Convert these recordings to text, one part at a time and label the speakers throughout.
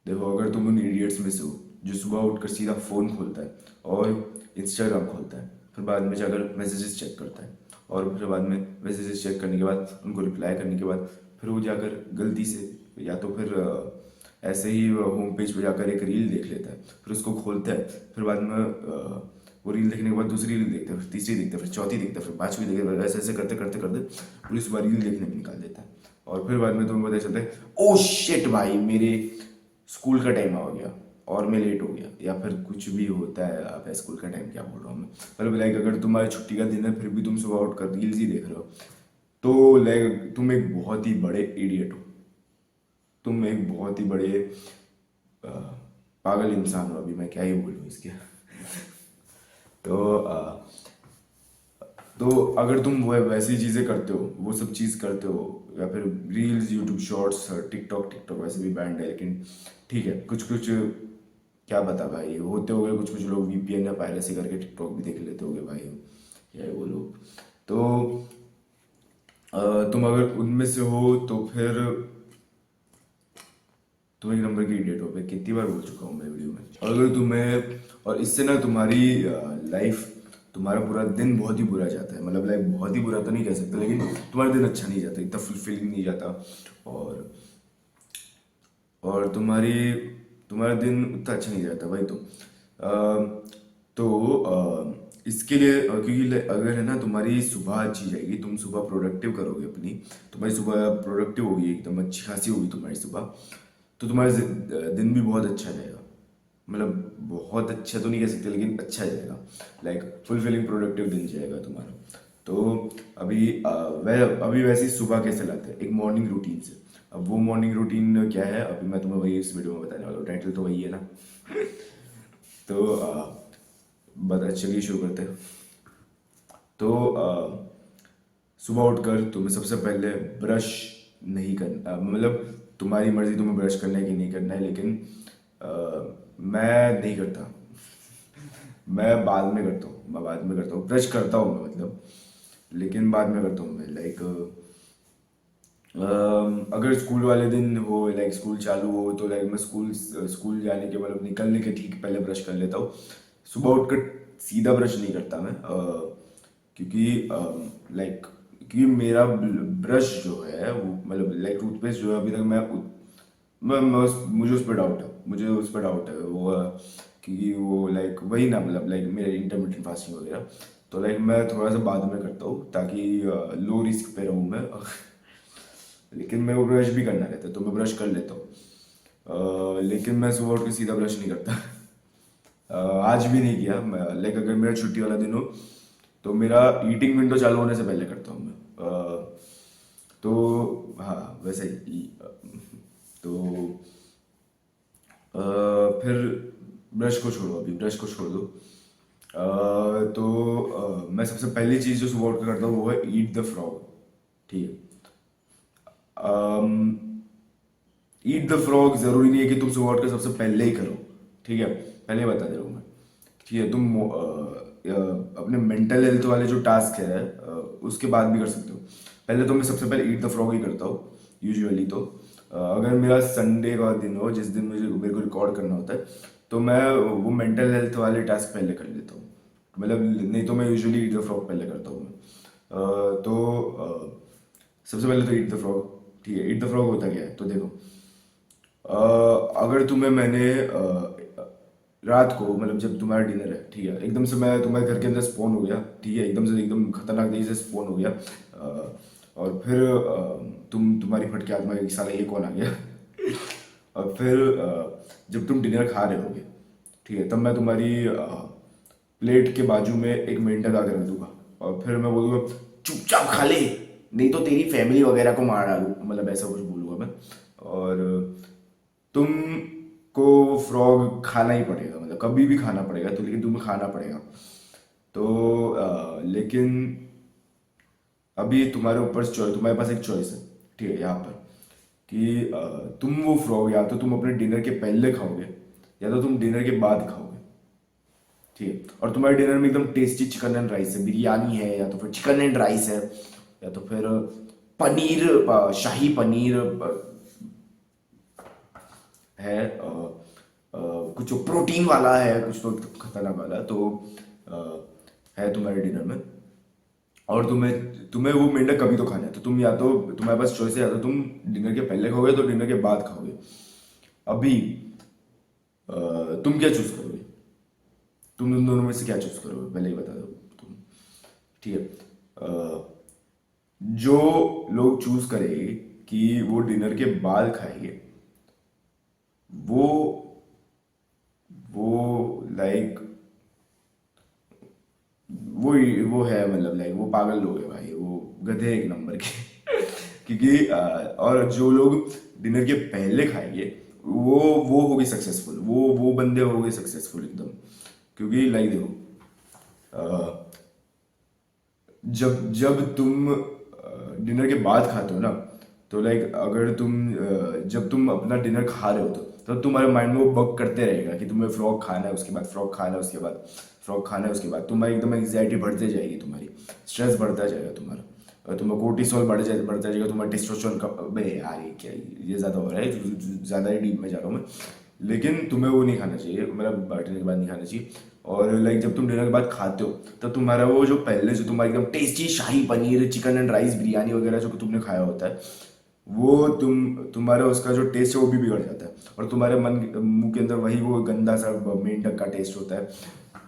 Speaker 1: देखो, अगर तुम उन इडियट्स में से हो जो सुबह उठकर सीधा फ़ोन खोलता है और इंस्टाग्राम खोलता है, फिर बाद में जाकर मैसेजेस चेक करता है, और फिर बाद में मैसेजेस चेक करने के बाद उनको रिप्लाई करने के बाद फिर वो जाकर गलती से या तो फिर ऐसे ही होम पेज पे जाकर एक रील देख लेता है, फिर उसको खोलता है, फिर बाद में वो रील देखने के बाद दूसरी रील देखता है, फिर तीसरी देखता है, फिर चौथी देखता है, फिर पांचवी देखता है, ऐसे ऐसे करते करते करते पूरी सुबह रील देखने में निकाल देता है। और फिर बाद में तुम्हें पता चलता है, ओ शिट भाई, मेरे स्कूल का टाइम आ गया और मैं लेट हो गया, या फिर कुछ भी होता है। आप स्कूल का टाइम क्या बोल रहा हूँ मैं, मतलब लाइक अगर तुम्हारी छुट्टी का दिन है फिर भी तुम सुबह उठकर रील्स ही देख रहे हो, तो लाइक तुम एक बहुत ही बड़े इडियट हो। तुम एक बहुत ही बड़े अ, पागल इंसान हो। अभी मैं क्या ही बोलूँ इसके। तो तो अगर तुम वो वैसी चीज़ें करते हो, वो सब चीज़ करते हो, या फिर reels, YouTube shorts, TikTok, TikTok वैसे भी बैंड है, लेकिन ठीक है, कुछ कुछ क्या बता भाई, होते होंगे कुछ कुछ लोग वीपीएन या पायरेसी करके टिकटॉक भी देख लेते होंगे भाई, क्या है वो लोग। तो तुम अगर उनमें से हो तो फिर तुम एक नंबर की इडियट हो। मैं कितनी बार बोल चुका हूँ मैं वीडियो में। और अगर तुम्हें, और इससे ना तुम्हारी लाइफ, तुम्हारा पूरा दिन बहुत ही बुरा जाता है, मतलब लाइक बहुत ही बुरा तो नहीं कह सकते, लेकिन तुम्हारा दिन अच्छा नहीं जाता, इतना फुलफिलिंग नहीं जाता। और तुम्हारी तुम्हारा दिन उतना अच्छा नहीं जाता भाई। इसके लिए क्योंकि अगर है ना तुम्हारी सुबह अच्छी जाएगी, तुम सुबह प्रोडक्टिव करोगे अपनी, तुम्हारी सुबह प्रोडक्टिव होगी, एकदम अच्छी खासी होगी तुम्हारी सुबह, तो तुम्हारा दिन भी बहुत अच्छा जाएगा। मतलब बहुत अच्छा तो नहीं कह सकते, लेकिन अच्छा जाएगा, लाइक फुलफिलिंग प्रोडक्टिव दिन जाएगा तुम्हारा। तो वह अभी वैसे ही सुबह कैसे लाते हैं, एक मॉर्निंग रूटीन से। अब वो मॉर्निंग रूटीन क्या है, अभी मैं तुम्हें वही इस वीडियो में बताने वाला हूँ, टाइटल तो वही है ना। तो बता, चलिए शुरू करते हैं। तो सुबह उठकर तुम्हें सबसे पहले ब्रश नहीं करना, मतलब तुम्हारी मर्जी तुम्हें ब्रश करना है कि नहीं करना है, लेकिन मैं नहीं करता। मैं बाद में करता हूँ, मैं बाद में करता हूँ, ब्रश करता हूँ मैं, मतलब, लेकिन बाद में करता हूँ मैं, लाइक अगर स्कूल वाले दिन हो, लाइक स्कूल चालू हो, तो लाइक मैं स्कूल जाने के, मतलब निकलने के ठीक पहले ब्रश कर लेता हूँ। सुबह उठकर सीधा ब्रश नहीं करता मैं, क्योंकि लाइक क्योंकि मेरा ब्रश जो है वो, मतलब लाइक टूथपेस्ट जो है, अभी तक मुझे उस पर डाउट है, वो क्योंकि वो लाइक वही ना, मतलब लाइक मेरे इंटरमीडिएट फास्टिंग वगैरह, तो लाइक मैं थोड़ा सा बाद में करता हूँ ताकि लो रिस्क पे रहूँ मैं। लेकिन मेरे को ब्रश भी करना रहता है तो मैं ब्रश कर लेता हूँ। लेकिन मैं सुबह उठ के सीधा ब्रश नहीं करता। आज भी नहीं किया मैं, लाइक अगर मेरा छुट्टी वाला दिन हो तो मेरा ईटिंग विंडो चालू होने से पहले करता हूँ मैं। तो हाँ, वैसे ही तो फिर ब्रश को छोड़ो, अभी ब्रश को छोड़ दो। मैं सबसे पहली चीज़ जो सुबह उठ कर करता हूँ वो है ईट द फ्रॉग। ठीक है, ईट द फ्रॉग जरूरी नहीं है कि तुम सुबह उठ कर सबसे पहले ही करो, ठीक है, पहले बता दे रहा हूँ मैं। ठीक है, तुम अपने मेंटल हेल्थ वाले जो टास्क है उसके बाद भी कर सकते हो। पहले तो मैं सबसे पहले ईट द फ्रॉग ही करता हूँ यूजुअली। तो अगर मेरा संडे का दिन हो, जिस दिन मेरे को रिकॉर्ड करना होता है, तो मैं वो मेंटल हेल्थ वाले टास्क पहले कर लेता हूँ, मतलब नहीं तो मैं यूजुअली ईट द फ्रॉग पहले करता हूँ मैं। सबसे पहले तो ईट द फ्रॉग। ठीक है, ईट द फ्रॉग होता क्या है, तो देखो, अगर तुम्हें मैंने रात को, मतलब जब तुम्हारा डिनर है, ठीक है, एकदम से मैं तुम्हारे घर के अंदर स्पॉन हो गया, ठीक है, एकदम से, एकदम खतरनाक तरीके से स्पॉन हो गया, और फिर तुम्हारी फटके आत्मा की साला ये कौन आ गया। और फिर जब तुम डिनर खा रहे होगे, ठीक है, तब मैं तुम्हारी प्लेट के बाजू में एक मेंढक आकर रख दूंगा, और फिर मैं बोलूँगा चुपचाप खा ले, नहीं तो तेरी फैमिली वगैरह को मार डालू, मतलब ऐसा कुछ बोलूँगा मैं। और तुमको फ्रॉग खाना ही पड़ेगा, मतलब कभी भी खाना पड़ेगा, तो लेकिन तुम्हें खाना पड़ेगा। तो लेकिन अभी तुम्हारे ऊपर चॉइस, तुम्हारे पास एक चॉइस है, ठीक है, यहाँ पर, कि तुम वो फ्रॉग या तो तुम अपने डिनर के पहले खाओगे, या तो तुम डिनर के बाद खाओगे। ठीक है, और तुम्हारे डिनर में एकदम टेस्टी चिकन एंड राइस है, बिरयानी है, या तो फिर चिकन एंड राइस है, या तो फिर पनीर, शाही पनीर, है कुछ प्रोटीन वाला है, कुछ तो खतरनाक वाला, तो है तुम्हारे डिनर में, और तुम्हें तुम्हें वो मेंढक कभी तो खाना है, तो तुम या तो तुम्हारे पास चॉइस है, या तो तुम डिनर के पहले खाओगे तो डिनर के बाद खाओगे। अभी तुम क्या चूज करोगे? तुम उन दोनों में से क्या चूज करोगे, पहले ही बता दो तुम। ठीक है। जो लोग चूज करेंगे कि वो डिनर के बाद खाएंगे, वो वो लाइक वो है, मतलब लाइक वो पागल लोग हैं भाई, वो गधे एक नंबर के क्योंकि और जो लोग डिनर के पहले खाएंगे, वो होगी सक्सेसफुल, वो बंदे हो गए सक्सेसफुल एकदम। क्योंकि लाइक देखो, अ, जब जब तुम डिनर के बाद खाते हो ना, तो लाइक अगर जब तुम अपना डिनर खा रहे हो तो तुम्हारे माइंड में वो बग करते रहेगा कि तुम्हें फ्रॉग खाना है, उसके बाद फ्रॉग खाना है, उसके बाद फ्रॉग खाना है, उसके बाद तुम्हारी एकदम एंग्जाइटी बढ़ते जाएगी, तुम्हारी स्ट्रेस बढ़ता जाएगा तुम्हारा, और तुम्हारा कोर्टिसोल बढ़ता जाएगा, तुम्हारा टेस्टोस्टेरोन का, बे यार ये क्या, ये ज़्यादा हो रहा है, ज़्यादा ही डीप में जा रहा हूँ मैं। लेकिन तुम्हें वो नहीं खाना चाहिए, मतलब डिनर के बाद नहीं खाना चाहिए। और लाइक जब तुम डिनर के बाद खाते हो, तब तुम्हारा वो जो पहले से तुम्हारा एकदम tasty shahi paneer, chicken and rice, biryani वगैरह जो तुमने खाया होता है, वो तुम्हारा उसका जो टेस्ट है वो भी बिगड़ जाता है, और तुम्हारे मुंह के अंदर वही वो गंदा सा मेंढक का टेस्ट होता है,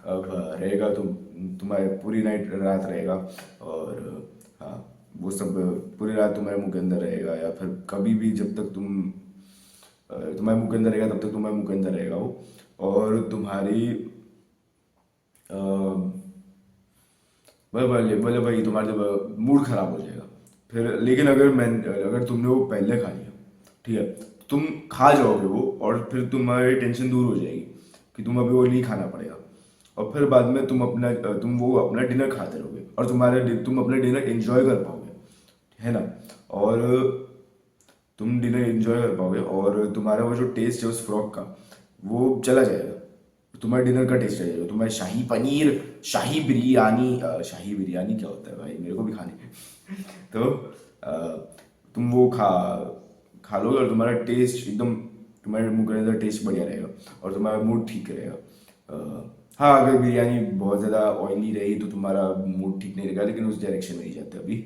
Speaker 1: अब रहेगा तुम्हारे पूरी रात रहेगा। और हाँ, वो सब पूरी रात तुम्हारे मुंह के अंदर रहेगा, या फिर कभी भी जब तक तुम्हारे मुंह के अंदर रहेगा, तब तक तुम्हारे मुंह के अंदर रहेगा वो। और तुम्हारी बोले भाई तुम्हारा जब मूड खराब हो जाएगा फिर। लेकिन अगर तुमने वो पहले खा लिया, ठीक है, तुम खा जाओगे वो, और फिर तुम्हारी टेंशन दूर हो जाएगी कि तुम अभी वो नहीं खाना पड़ेगा, और फिर बाद में तुम वो अपना डिनर खाते रहोगे, और तुम अपना डिनर एंजॉय कर पाओगे, है ना। और तुम डिनर एंजॉय कर पाओगे, और तुम्हारा वो जो टेस्ट है उस फ्रॉक का, वो चला जाएगा, तुम्हारे डिनर का टेस्ट रहेगा, तुम्हारे शाही पनीर, शाही बिरयानी क्या होता है भाई, मेरे को भी खानी है तो तुम वो खा लोगे, और तुम्हारा टेस्ट एकदम, तुम्हारे मुंह के अंदर टेस्ट बढ़िया रहेगा, और तुम्हारा मूड ठीक रहेगा। हाँ, अगर बिरयानी बहुत ज़्यादा ऑयली रही तो तुम्हारा मूड ठीक नहीं रहेगा, लेकिन उस डायरेक्शन में नहीं जाते अभी।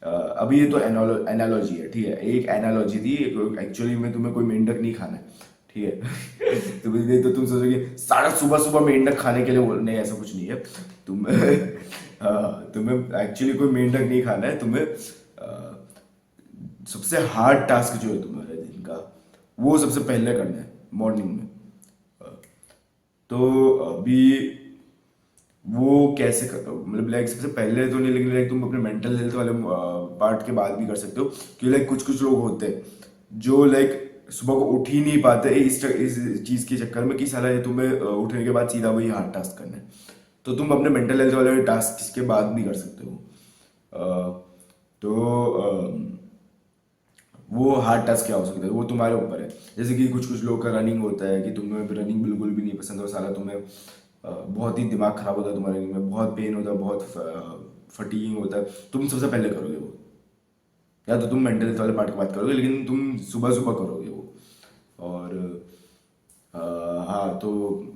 Speaker 1: अभी ये तो एनालॉजी है, ठीक है, एक एनालॉजी थी, एक्चुअली में तुम्हें कोई मेंढक नहीं खाना है, ठीक है तो तुम सोचोगे सारा सुबह सुबह मेंढक खाने के लिए बोल, नहीं ऐसा कुछ नहीं है। तुम्हें एक्चुअली कोई मेंढक नहीं खाना है, तुम्हें सबसे हार्ड टास्क जो है तुम्हारे दिन का, वो सबसे पहले करना है मॉर्निंग में। तो अभी वो कैसे मतलब लाइक सबसे पहले तो नहीं, लेकिन लाइक तुम अपने मेंटल हेल्थ वाले पार्ट के बाद भी कर सकते हो, कि लाइक कुछ कुछ लोग होते हैं जो लाइक सुबह को उठ ही नहीं पाते इस चीज़ के चक्कर में कि साला ये तुम्हें उठने के बाद सीधा वही हार्ड टास्क करना है। तो तुम अपने मेंटल हेल्थ वाले टास्क के बाद भी कर सकते हो। तो वो हार्ड टास्क क्या हो सकता है, वो तुम्हारे ऊपर है। जैसे कि कुछ कुछ लोग का रनिंग होता है, कि तुम्हें रनिंग बिल्कुल भी नहीं पसंद, और साला तुम्हें बहुत ही दिमाग खराब होता है, तुम्हारे रनिंग में बहुत पेन होता है, बहुत फटीगिंग होता है, तुम सबसे पहले करोगे वो। या तो तुम मेंटल हेल्थ वाले पार्ट की बात करोगे, लेकिन तुम सुबह सुबह करोगे वो। और हाँ, तो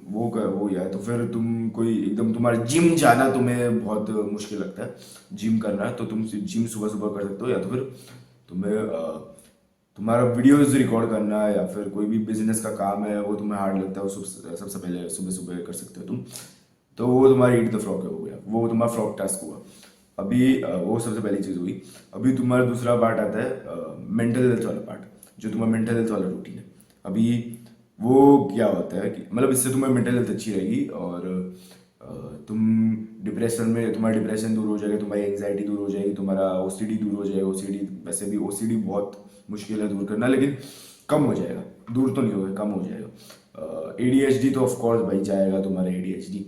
Speaker 1: वो यार, तो फिर तुम कोई एकदम तुम्हारा जिम जाना तुम्हें बहुत मुश्किल लगता है, जिम करना, तो तुम जिम सुबह सुबह कर सकते हो। या तो फिर तुम्हें तुम्हारा वीडियोस रिकॉर्ड करना, या फिर कोई भी बिजनेस का काम है वो तुम्हें हार्ड लगता है, वो सबसे पहले सुबह सुबह कर सकते हो तुम। तो वो तुम्हारा ईट द फ्रॉक हो गया, वो तुम्हारा फ्रॉक टास्क हुआ। अभी वो सबसे पहली चीज़ हुई। अभी तुम्हारा दूसरा पार्ट आता है मेंटल हेल्थ वाला पार्ट, जो तुम्हारा मेंटल हेल्थ वाला रूटीन है। अभी वो क्या होता है कि मतलब इससे तुम्हारी मेंटल हेल्थ अच्छी रहेगी, और तुम तुम्हारा डिप्रेशन दूर हो जाएगा, तुम्हारी एंग्जाइटी दूर हो जाएगी, तुम्हारा ओसीडी दूर हो जाएगा। ओसीडी, वैसे भी ओसीडी बहुत मुश्किल है दूर करना, लेकिन कम हो जाएगा, दूर तो नहीं होगा, कम हो जाएगा। एडीएचडी तो ऑफ कोर्स भाई जाएगा तुम्हारा एडीएचडी।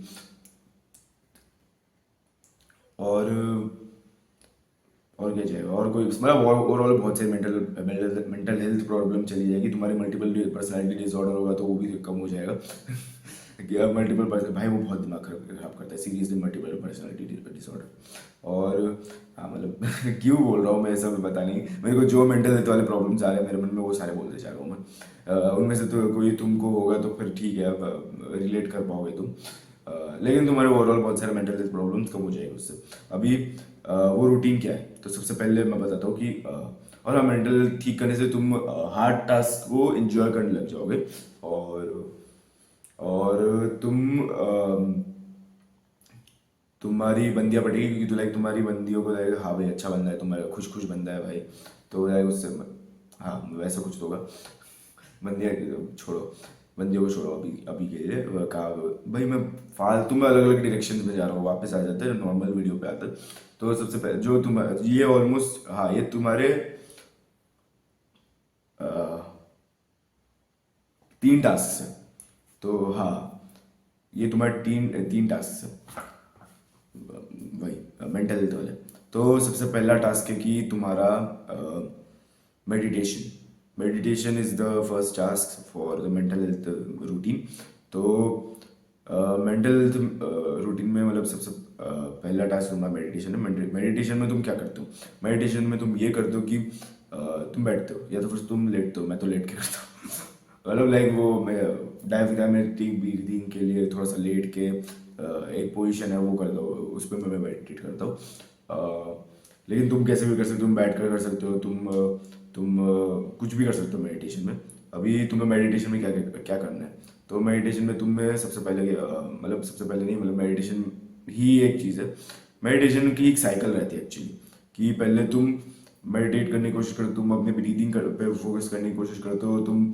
Speaker 1: और क्या चाहिए, और कोई मतलब ओवरऑल बहुत से मेंटल हेल्थ प्रॉब्लम चली जाएगी। तुम्हारी मल्टीपल पर्सनालिटी डिसऑर्डर होगा तो वो भी कम हो जाएगा मल्टीपल पर्सन भाई वो बहुत दिमाग खराब करता है सीरियसली, मल्टीपल पर्सनालिटी डिसऑर्डर। और हाँ मतलब क्यों बोल रहा हूँ मैं ऐसा, पता नहीं मेरे को जो मेंटल हेल्थ वाले प्रॉब्लम्स आ रहे हैं मेरे मन में वो सारे बोलते जा रहा हूँ मैं। उनमें से तो कोई तुमको होगा तो फिर ठीक है, अब रिलेट कर पाओगे तुम। लेकिन तुम्हारे ओवरऑल बहुत सारे मेंटल हेल्थ प्रॉब्लम्स कम हो जाएगी उससे। अभी वो रूटीन क्या है, तो सबसे पहले मैं बताता हूँ कि और हाँ, मेंटल हेल्थ ठीक करने से तुम हार्ड टास्क को एंजॉय करने लग जाओगे। और तुम्हारी बंदियाँ पटेगी, क्योंकि तो लाइक तुम्हारी बंदियों को लगेगा हाँ भाई अच्छा बंदा है, तुम्हारा खुश खुश बंदा है भाई, तो लाइक उससे हाँ वैसा कुछ तो होगा। बंदियाँ छोड़ो, बंदियों को छोड़ो अभी अभी के लिए। कहा भाई मैं फालतू में अलग अलग डायरेक्शन में जा रहा हूँ, वापस आ जाते हैं नॉर्मल वीडियो पे आते हैं। तो सबसे पहले जो तुम ये ऑलमोस्ट हाँ ये तुम्हारे अ, 3 टास्क है। तो हाँ ये तुम्हारे तीन तीन टास्क है, वही मेंटल हेल्थ वाले। तो सबसे पहला टास्क है कि तुम्हारा meditation. Meditation is the first task for the mental health routine. तो मेंटल हेल्थ रूटीन में मतलब सबसे पहला टास्क तुम्हारा मेडिटेशन है। मेडिटेशन में तुम क्या करते हो, मेडिटेशन में तुम ये करते हो कि तुम बैठते हो या तो फिर तुम लेटते हो, मैं तो लेट के करता हूँ मतलब लाइक वो मैं डायफ्रामेटिक ब्रीथिंग के लिए थोड़ा सा लेट के एक पोजीशन है वो करता हूँ, उस पर मैं मेडिटेट करता हूँ। लेकिन तुम कैसे भी कर सकते हो, तुम बैठ कर सकते हो, कुछ भी कर सकते हो मेडिटेशन में। अभी तुम्हें मेडिटेशन में क्या क्या करना है, तो मेडिटेशन में तुम्हें सबसे पहले मतलब सबसे पहले नहीं, मतलब मेडिटेशन ही एक चीज़ है। मेडिटेशन की एक साइकिल रहती है एक्चुअली, कि पहले तुम मेडिटेट करने की कोशिश करो, तुम अपने ब्रीदिंग पे फोकस करने की कोशिश करते हो, तुम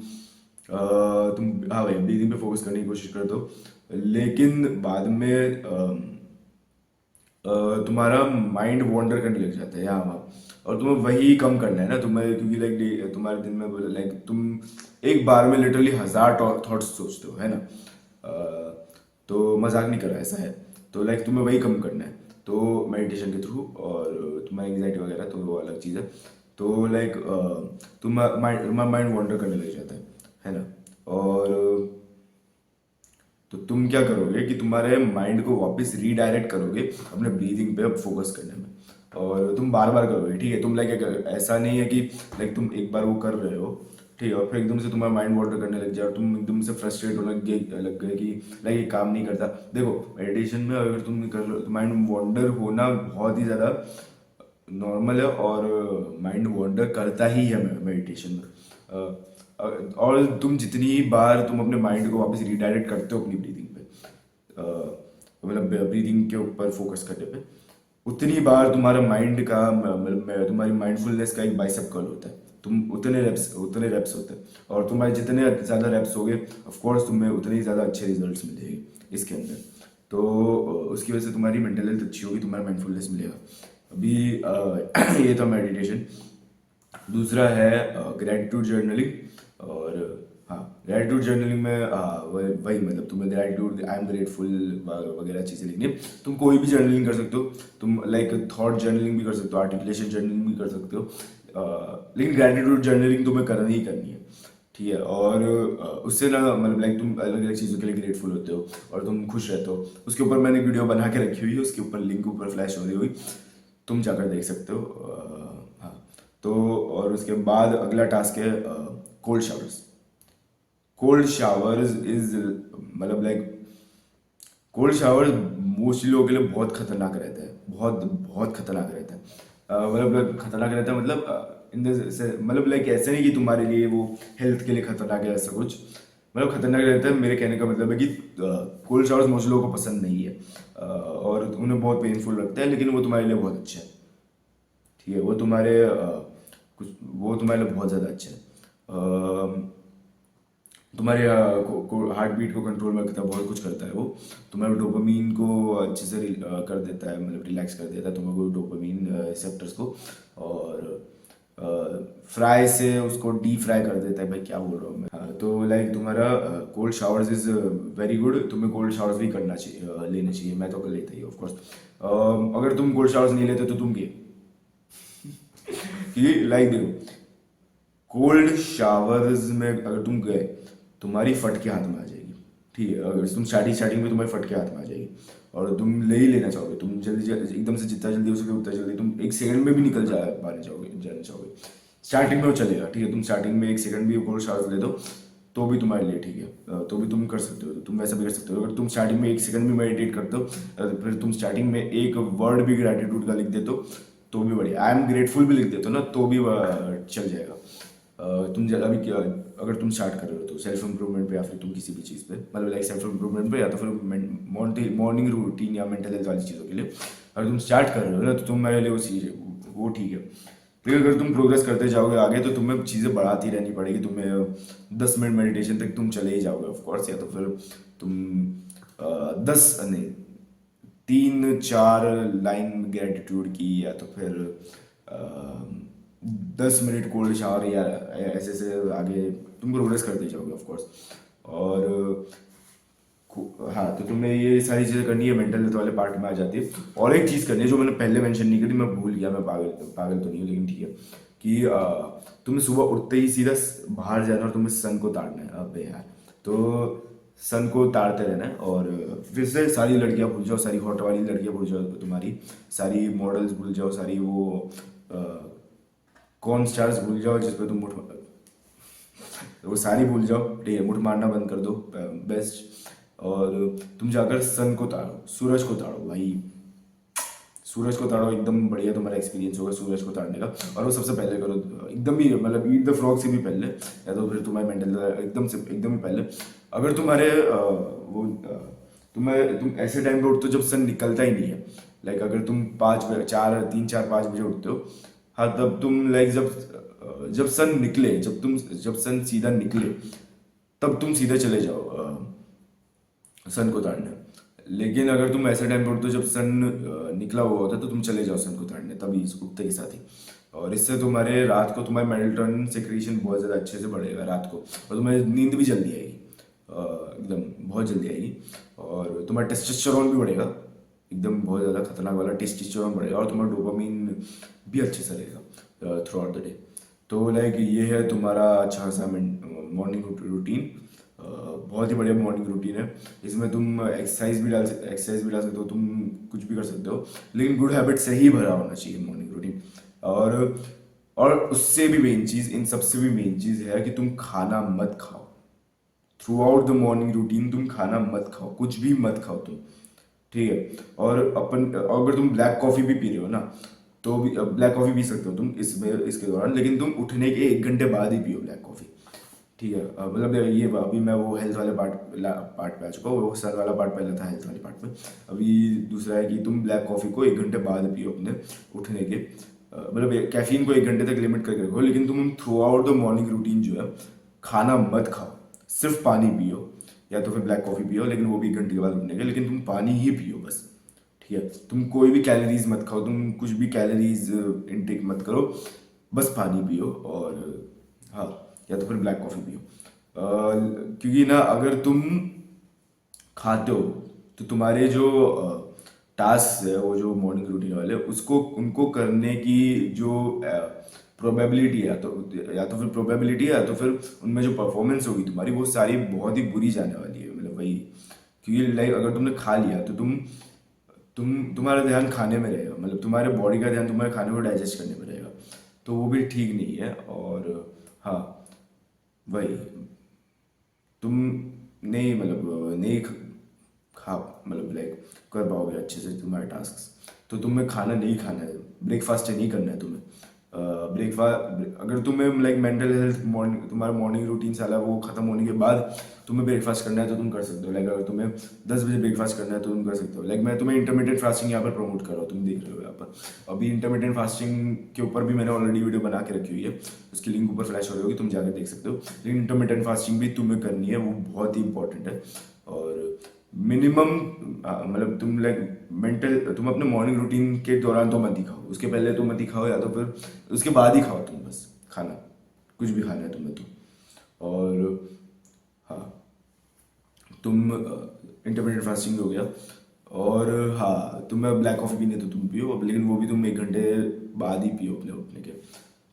Speaker 1: हाँ भाई ब्रीदिंग पे फोकस करने की कोशिश करते हो। लेकिन बाद में तुम्हारा माइंड वॉन्डर करने लग जाता है यहाँ वहाँ, और तुम्हें वही कम करना है ना तुम्हें, क्योंकि लाइक तुम्हारे दिन में लाइक तुम एक बार में लिटरली 1000 थॉट्स सोचते हो है ना। तो मजाक नहीं कर रहा, ऐसा है। तो लाइक तुम्हें वही कम करना है, तो मेडिटेशन के थ्रू। और तुम्हारी एंग्जाइटी वगैरह तो वो अलग चीज़ है। तो लाइक तुम्हारा माइंड वॉन्डर करने लग जाता है ना। और तो तुम क्या करोगे कि तुम्हारे माइंड को वापस रीडायरेक्ट करोगे अपने ब्रीदिंग पे फोकस करने में, और तुम बार बार करोगे, ठीक है। तुम लाइक ऐसा नहीं है कि लाइक तुम एक बार वो कर रहे हो, ठीक है, और फिर एकदम से तुम्हारा माइंड वॉन्डर करने लग जाए और तुम एकदम से फ्रस्ट्रेट होने लग गए कि लाइक ये काम नहीं करता। देखो मेडिटेशन में अगर तुम कर लो तो माइंड वॉन्डर होना बहुत ही ज़्यादा नॉर्मल है, और माइंड वॉन्डर करता ही है मेडिटेशन में। और तुम जितनी बार तुम अपने माइंड को वापस रिडायरेक्ट करते हो अपनी ब्रीदिंग पे, मतलब ब्रीदिंग के ऊपर फोकस करने पे, उतनी बार तुम्हारा माइंड का मतलब तुम्हारी माइंडफुलनेस का एक बाइसेप कर्ल होता है। तुम उतने रेप्स होते हैं, और तुम्हारे जितने ज़्यादा रेप्स होगे ऑफ कोर्स तुम्हें उतने ही ज़्यादा अच्छे रिजल्ट्स मिलेंगे इसके अंदर। तो उसकी वजह से तुम्हारी मेंटल हेल्थ अच्छी होगी, तुम्हारा माइंडफुलनेस मिलेगा। अभी ये था मेडिटेशन। दूसरा है ग्रेटिट्यूड जर्नलिंग। और हाँ ग्रेटिट्यूड जर्नलिंग में वही मतलब तुम्हें ग्रेटिट्यूड, आई एम ग्रेटफुल वगैरह चीज़ें लिखनी है। तुम कोई भी जर्नलिंग कर सकते हो, तुम लाइक थॉट जर्नलिंग भी कर सकते हो, आर्टिकुलेशन जर्नलिंग भी कर सकते हो। लेकिन ग्रेटिट्यूड जर्नलिंग तुम्हें करनी ही करनी है, ठीक है। और उससे ना मतलब लाइक तुम अलग अलग चीज़ों के लिए ग्रेटफुल होते हो और तुम खुश रहते हो। उसके ऊपर मैंने एक वीडियो बना के रखी हुई है, उसके ऊपर लिंक ऊपर फ्लैश हो रही हुई, तुम जाकर देख सकते हो। हाँ तो और उसके बाद अगला टास्क है cold showers. Cold showers is मतलब लाइक कोल्ड शावर मोस्टली लोगों के लिए बहुत खतरनाक रहता है, बहुत बहुत खतरनाक रहता है। मतलब खतरनाक रहता है मतलब इन द से मतलब लाइक ऐसे नहीं कि तुम्हारे लिए वो हेल्थ के लिए खतरनाक है ऐसा कुछ, मतलब खतरनाक रहता है। मेरे कहने का मतलब है कि कोल्ड शावर्स मोस्टली लोगों को पसंद नहीं है, और उन्हें बहुत पेनफुल लगता है, लेकिन वो तुम्हारे लिए बहुत अच्छा है, ठीक है। वो तुम्हारे कुछ वो तुम्हारे लिए बहुत ज़्यादा अच्छा है। तुम्हारे हार्ट बीट को कंट्रोल में रखता है, बहुत कुछ करता है वो। तुम्हारे डोपामीन को अच्छे से कर देता है, मतलब रिलैक्स कर देता है तुम्हारे डोपामीन रिसेप्टर्स को। और फ्राई से उसको डीप फ्राई कर देता है, भाई क्या बोल रहा हूँ मैं। तो लाइक तुम्हारा cold showers is very good, तुम्हें कोल्ड शावर्स भी करना चाहिए, लेना चाहिए। मैं तो कर लेता ही ऑफ कोर्स। अगर तुम कोल्ड शावर्स नहीं लेते तो तुम ये कि लाइक देखो, कोल्ड शावर्स में अगर तुम गए तुम्हारी फट के हाथ में आ जाएगी, ठीक है। अगर तुम स्टार्टिंग में तुम्हारे फट के हाथ में आ जाएगी और तुम ले ही लेना चाहोगे, तुम जल्दी जल्दी एकदम से जितना जल्दी हो सके उतना जल्दी, तुम एक सेकंड में भी निकल जा पाने चाहोगे जाना चाहोगे, स्टार्टिंग में वो चलेगा। ठीक है, तुम स्टार्टिंग में एक सेकंड भी और सांस ले दो तो भी तुम्हारे लिए ठीक है, तो भी तुम कर सकते हो, तो तुम वैसा भी कर सकते हो। अगर तुम स्टार्टिंग में एक सेकंड भी मेडिटेट करते हो, फिर तुम स्टार्टिंग में एक वर्ड भी ग्रेटिट्यूड का लिख देते हो तो भी बढ़िया, आई एम ग्रेटफुल भी लिख देते हो ना तो भी चल जाएगा। तुम अभी क्या, अगर तुम स्टार्ट कर रहे हो तो सेल्फ इंप्रूवमेंट पे या फिर तुम किसी भी चीज़ पे, मतलब लाइक सेल्फ इंप्रूवमेंट पे या तो फिर मॉर्निंग रूटीन या मेंटल हेल्थ वाली चीज़ों के लिए अगर तुम स्टार्ट कर रहे हो ना तो तुम्हारे लिए वो ठीक है। लेकिन अगर तुम प्रोग्रेस करते जाओगे आगे तो तुम्हें चीज़ें बढ़ाती रहनी पड़ेगी, तुम्हें 10 मिनट मेडिटेशन तक तुम चले ही जाओगे ऑफ कोर्स, या तो फिर तुम 10 नहीं 3-4 लाइन ग्रेटिट्यूड की, या तो फिर 10 मिनट कोल्ड शावर, या ऐसे ऐसे आगे तुम प्रोग्रेस करते जाओगे ऑफ कोर्स। और हाँ, तो तुम्हें ये सारी चीज़ें करनी है, मेंटल हेल्थ वाले पार्ट में आ जाती है। और एक चीज़ करनी है जो मैंने पहले मेंशन नहीं करी, मैं भूल गया, मैं पागल पागल तो नहीं हूँ लेकिन ठीक है, कि तुम्हें सुबह उठते ही सीधा बाहर जाना और तुम्हें सन को ताड़ना है। अबे यार, तो सन को ताड़ते रहना है और फिर से सारी लड़कियां भूल जाओ, सारी हॉट वाली लड़कियां भूल जाओ, तुम्हारी सारी मॉडल्स भूल जाओ, सारी वो कॉर्न स्टार्स भूल जाओ जिसपे तुम वो सारी भूल जाओ। ठीक है, मुठ मारना बंद कर दो, बेस्ट। और तुम जाकर सन को ताड़ो, सूरज को ताड़ो भाई, सूरज को ताड़ो, एकदम बढ़िया तुम्हारा एक्सपीरियंस होगा सूरज को ताड़ने का। और वो सबसे पहले करो एकदम ही, मतलब ईट द फ्रॉग से भी पहले, या तो फिर तुम्हारे मेंटल एकदम ही पहले। अगर तुम्हारे तुम ऐसे टाइम पे उठते हो जब सन निकलता ही नहीं है, लाइक अगर तुम 5 बजे उठते हो, हाँ तब तुम लाइक जब सन निकले, जब सन सीधा निकले तब तुम सीधे चले जाओ सन को ताड़ने। लेकिन अगर तुम ऐसे टाइम पे उठते हो जब सन निकला हुआ होता है तो तुम चले जाओ सन को ताड़ने तभी उठते के साथ ही। और इससे तुम्हारे रात को तुम्हारे मेलेटोनिन सिक्रीशन बहुत ज़्यादा अच्छे से बढ़ेगा रात को, और तुम्हें नींद भी जल्दी आएगी, एकदम बहुत जल्दी आएगी। और तुम्हारा टेस्टोस्टेरोन भी बढ़ेगा, एकदम बहुत ज़्यादा खतरनाक वाला टेस्टोस्टेरोन बढ़ेगा, और तुम्हारा डोपामीन भी अच्छे से रहेगा थ्रू आउट द डे। तो लाइक ये है तुम्हारा अच्छा सा मॉर्निंग रूटीन, बहुत ही बढ़िया मॉर्निंग रूटीन है। इसमें तुम एक्सरसाइज भी डाल सकते हो, तुम कुछ भी कर सकते हो, लेकिन गुड हैबिट से ही भरा होना चाहिए मॉर्निंग रूटीन। और उससे भी मेन चीज़, इन सबसे भी मेन चीज़ है कि तुम खाना मत खाओ through out the morning routine, तुम खाना मत खाओ, कुछ भी मत खाओ तुम, ठीक है। और अगर तुम ब्लैक कॉफ़ी भी पी रहे हो ना तो भी ब्लैक कॉफ़ी पी सकते हो तुम इसके दौरान, लेकिन तुम उठने के 1 घंटे बाद ही पियो ब्लैक कॉफ़ी, ठीक है। मतलब ये अभी मैं वो हेल्थ वाले पार्ट पे आ चुका हूँ, वो सन वाला पार्ट पहले था हेल्थ वाले पार्ट में, अभी दूसरा है कि तुम ब्लैक कॉफ़ी को 1 घंटे बाद पियो अपने उठने के, मतलब कैफीन को 1 घंटे तक लिमिट करके रखो, लेकिन तुम through out the morning routine जो है खाना मत खाओ, सिर्फ पानी पियो, या तो फिर ब्लैक कॉफ़ी पियो, लेकिन वो भी 1 घंटे के बाद उठने के, लेकिन तुम पानी ही पियो बस, ठीक है। तुम कोई भी कैलोरीज मत खाओ, तुम कुछ भी कैलोरीज इनटेक मत करो, बस पानी पियो, और हाँ या तो फिर ब्लैक कॉफ़ी पियो। क्योंकि ना अगर तुम खाते हो तो तुम्हारे जो टास्क है, वो जो मॉर्निंग रूटीन वाले उनको करने की जो प्रोबेबिलिटी है, या तो फिर प्रोबेबिलिटी है, या तो फिर उनमें जो परफॉर्मेंस होगी तुम्हारी वो सारी बहुत ही बुरी जाने वाली है, मतलब वही। क्योंकि लाइक अगर तुमने खा लिया तो तुम्हारा ध्यान खाने में रहेगा, मतलब तुम्हारे बॉडी का ध्यान तुम्हारे खाने को डाइजेस्ट करने में रहेगा, तो वो भी ठीक नहीं है। और हाँ वही, तुम नहीं मतलब नहीं खा मतलब लाइक कर पाओगे अच्छे से तुम्हारे टास्क, तो तुम्हें खाना नहीं खाना है, ब्रेकफास्ट नहीं करना है तुम्हें। ब्रेकफास्ट अगर तुम्हें लाइक मेंटल हेल्थ तुम्हारा मॉर्निंग रूटीन साला वो खत्म होने के बाद तुम्हें ब्रेकफास्ट करना है तो तुम कर सकते हो। लाइक अगर तुम्हें 10 बजे ब्रेकफास्ट करना है तो तुम कर सकते हो। लाइक मैं तुम्हें इंटरमीडिएट फास्टिंग यहाँ पर प्रमोट कर रहा हूँ, तुम देख रहे हो यहाँ पर अभी इंटरमीडिएट फास्टिंग के ऊपर भी मैंने ऑलरेडी वीडियो बना के रखी हुई है, उसकी लिंक ऊपर फ्लैश हो रही होगी, तुम जाकर देख सकते हो। लेकिन इंटरमीडिएट फास्टिंग भी तुम्हें करनी है, वो बहुत ही इंपॉर्टेंट है। और मिनिमम मतलब तुम अपने मॉर्निंग रूटीन के दौरान तो मत ही खाओ, उसके पहले तो मत ही खाओ, या तो फिर उसके बाद ही खाओ तुम बस खाना, कुछ भी खाना है तुम्हें तो। और हाँ, तुम इंटरमीडिएट फास्टिंग हो गया, और हाँ तुम्हें ब्लैक कॉफ़ी पीनी है तो तुम पियो, लेकिन वो भी तुम 1 घंटे बाद ही पियो अपने उठने के,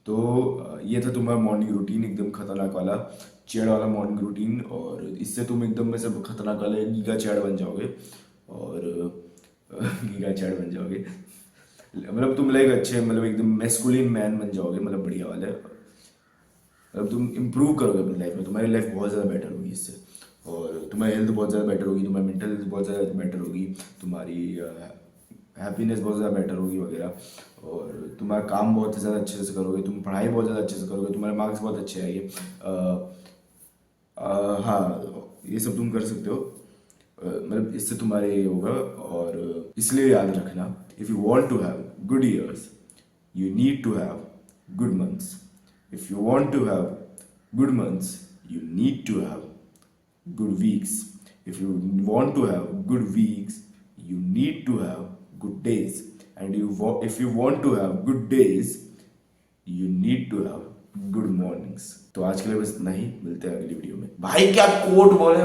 Speaker 1: तो ये था तुम्हारा मॉर्निंग रूटीन, एकदम खतरनाक वाला चैड़ वाला मॉर्निंग रूटीन। और इससे तुम एकदम में से खतरनाक वाले गीगा चैड़ बन जाओगे। और गीगा चैड़ बन जाओगे, मतलब तुम लाइक अच्छे, मतलब एकदम मैस्कुलिन मैन बन जाओगे, मतलब बढ़िया वाले। मतलब तुम इम्प्रूव करोगे अपनी लाइफ में, तुम्हारी लाइफ बहुत ज़्यादा बेटर होगी इससे। और तुम्हारी हेल्थ बहुत ज़्यादा बेटर होगी, तुम्हारी मेंटल हेल्थ बहुत ज़्यादा बेटर होगी, तुम्हारी हैप्पीनेस बहुत ज़्यादा बेटर होगी वगैरह। और तुम्हारा काम बहुत ज़्यादा अच्छे से करोगे, तुम पढ़ाई बहुत ज़्यादा अच्छे से करोगे, तुम्हारे मार्क्स बहुत अच्छे आएंगे। हाँ, ये सब तुम कर सकते हो। मतलब इससे तुम्हारे ये होगा। और इसलिए याद रखना, if you want to have good years you need to have good months. If you want to have good months, you need to have good weeks. If you want to have good weeks, you need to have good days. And if you want to have good days, you need to have good mornings. तो आज के लिए बस इतना ही, मिलते हैं अगली video में। भाई क्या कोट बोले